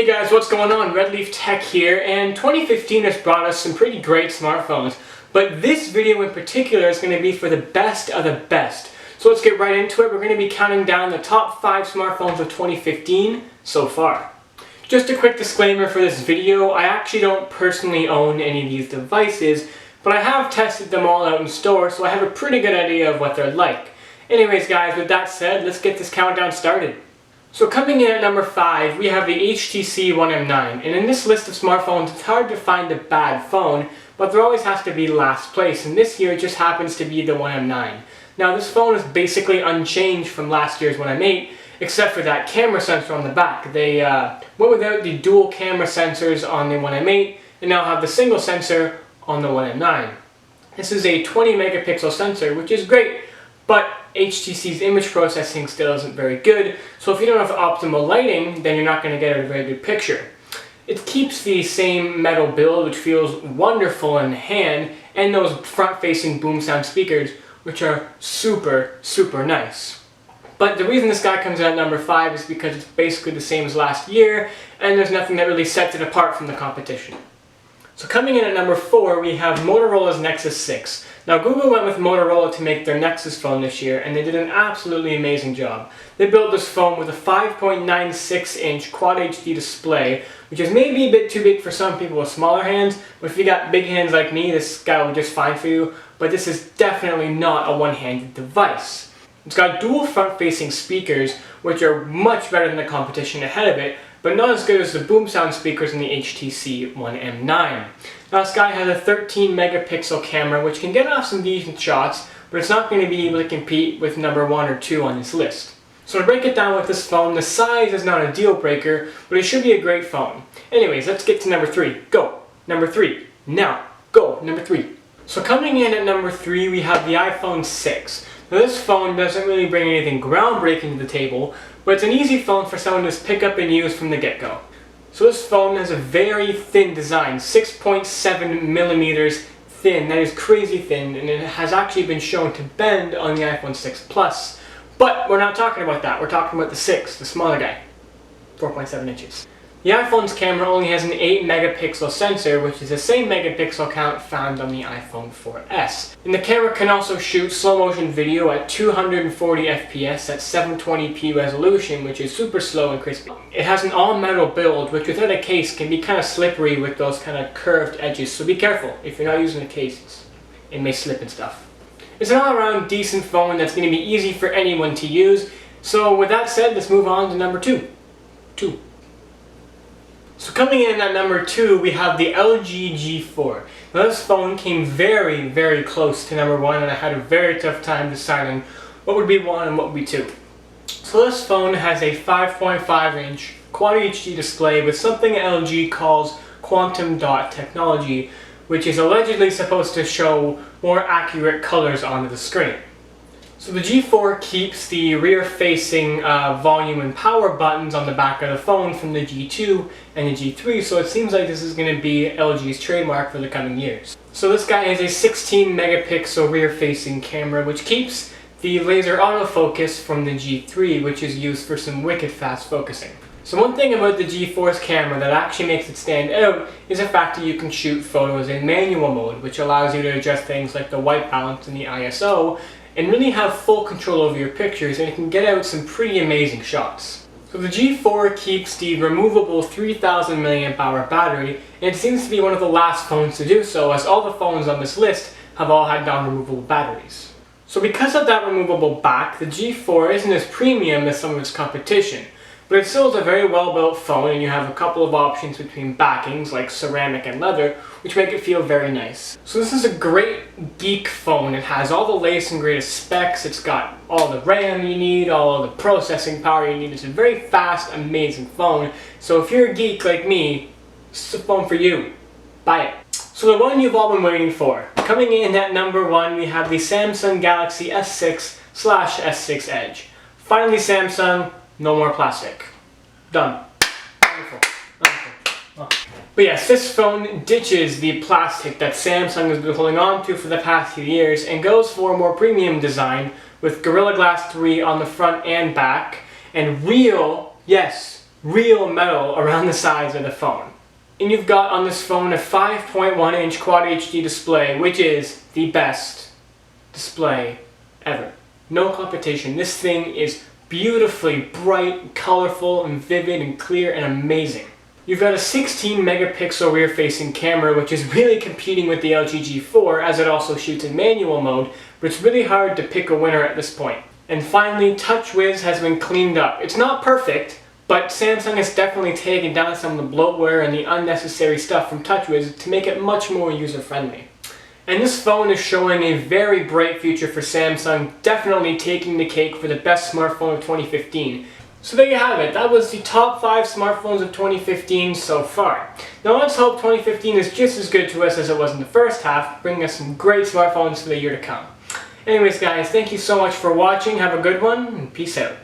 Hey guys, what's going on? Redleaf Tech here, and 2015 has brought us some pretty great smartphones, but this video in particular is going to be for the best of the best. So let's get right into it. We're going to be counting down the top 5 smartphones of 2015 so far. Just a quick disclaimer for this video, I actually don't personally own any of these devices, but I have tested them all out in store, so I have a pretty good idea of what they're like. Anyways guys, with that said, let's get this countdown started. So coming in at number 5, we have the HTC One M9, and in this list of smartphones it's hard to find a bad phone, but there always has to be last place, and this year it just happens to be the One M9. Now this phone is basically unchanged from last year's One M8, except for that camera sensor on the back. They went without the dual camera sensors on the One M8, and now have the single sensor on the One M9. This is a 20 megapixel sensor, which is great, but HTC's image processing still isn't very good, so if you don't have optimal lighting, then you're not going to get a very good picture. It keeps the same metal build, which feels wonderful in the hand, and those front-facing boom sound speakers, which are super nice. But the reason this guy comes in at number 5 is because it's basically the same as last year, and there's nothing that really sets it apart from the competition. So coming in at number 4, we have Motorola's Nexus 6. Now Google went with Motorola to make their Nexus phone this year, and they did an absolutely amazing job. They built this phone with a 5.96-inch Quad HD display, which is maybe a bit too big for some people with smaller hands, but if you got big hands like me, this guy will just fine for you, but this is definitely not a one-handed device. It's got dual front-facing speakers, which are much better than the competition ahead of it, but not as good as the boom sound speakers in the HTC One M9. Now this guy has a 13 megapixel camera, which can get off some decent shots, but it's not going to be able to compete with number 1 or 2 on this list. So to break it down with this phone, the size is not a deal breaker, but it should be a great phone. Anyways, let's get to number 3. Go! Number 3. Now, go! Number 3. So coming in at number 3, we have the iPhone 6. Now this phone doesn't really bring anything groundbreaking to the table, but it's an easy phone for someone to just pick up and use from the get-go. So this phone has a very thin design, 6.7 millimeters thin. That is crazy thin, and it has actually been shown to bend on the iPhone 6 Plus. But we're not talking about that, we're talking about the 6, the smaller guy, 4.7 inches. The iPhone's camera only has an 8 megapixel sensor, which is the same megapixel count found on the iPhone 4S. And the camera can also shoot slow motion video at 240 FPS at 720p resolution, which is super slow and crispy. It has an all metal build, which without a case can be kind of slippery with those kind of curved edges, so be careful if you're not using a case. It may slip and stuff. It's an all around decent phone that's going to be easy for anyone to use. So with that said, let's move on to number 2. So coming in at number 2, we have the LG G4. Now this phone came very close to number 1, and I had a very tough time deciding what would be 1 and what would be 2. So this phone has a 5.5-inch Quad HD display with something LG calls quantum dot technology, which is allegedly supposed to show more accurate colors onto the screen. So the G4 keeps the rear-facing volume and power buttons on the back of the phone from the G2 and the G3, so it seems like this is going to be LG's trademark for the coming years. So this guy has a 16 megapixel rear-facing camera, which keeps the laser autofocus from the G3, which is used for some wicked fast focusing. So one thing about the G4's camera that actually makes it stand out is the fact that you can shoot photos in manual mode, which allows you to adjust things like the white balance and the ISO, and really have full control over your pictures, and it can get out some pretty amazing shots. So the G4 keeps the removable 3000 mAh battery, and it seems to be one of the last phones to do so, as all the phones on this list have all had non-removable batteries. So because of that removable back, the G4 isn't as premium as some of its competition, but it still is a very well-built phone, and you have a couple of options between backings like ceramic and leather, which make it feel very nice. So this is a great geek phone. It has all the latest and greatest specs. It's got all the RAM you need, all the processing power you need. It's a very fast, amazing phone. So if you're a geek like me, this is a phone for you. Buy it. So the one you've all been waiting for. Coming in at number 1, we have the Samsung Galaxy S6/S6 Edge. Finally Samsung, no more plastic. Done. Wonderful. Oh. But yes, this phone ditches the plastic that Samsung has been holding on to for the past few years and goes for a more premium design with Gorilla Glass 3 on the front and back, and real, yes, real metal around the sides of the phone. And you've got on this phone a 5.1-inch Quad HD display, which is the best display ever. No competition. This thing is beautifully bright, colorful, and vivid, and clear, and amazing. You've got a 16 megapixel rear-facing camera, which is really competing with the LG G4 as it also shoots in manual mode, but it's really hard to pick a winner at this point. And finally, TouchWiz has been cleaned up. It's not perfect, but Samsung has definitely taken down some of the bloatware and the unnecessary stuff from TouchWiz to make it much more user-friendly. And this phone is showing a very bright future for Samsung, definitely taking the cake for the best smartphone of 2015. So there you have it, that was the top 5 smartphones of 2015 so far. Now let's hope 2015 is just as good to us as it was in the first half, bringing us some great smartphones for the year to come. Anyways guys, thank you so much for watching, have a good one, and peace out.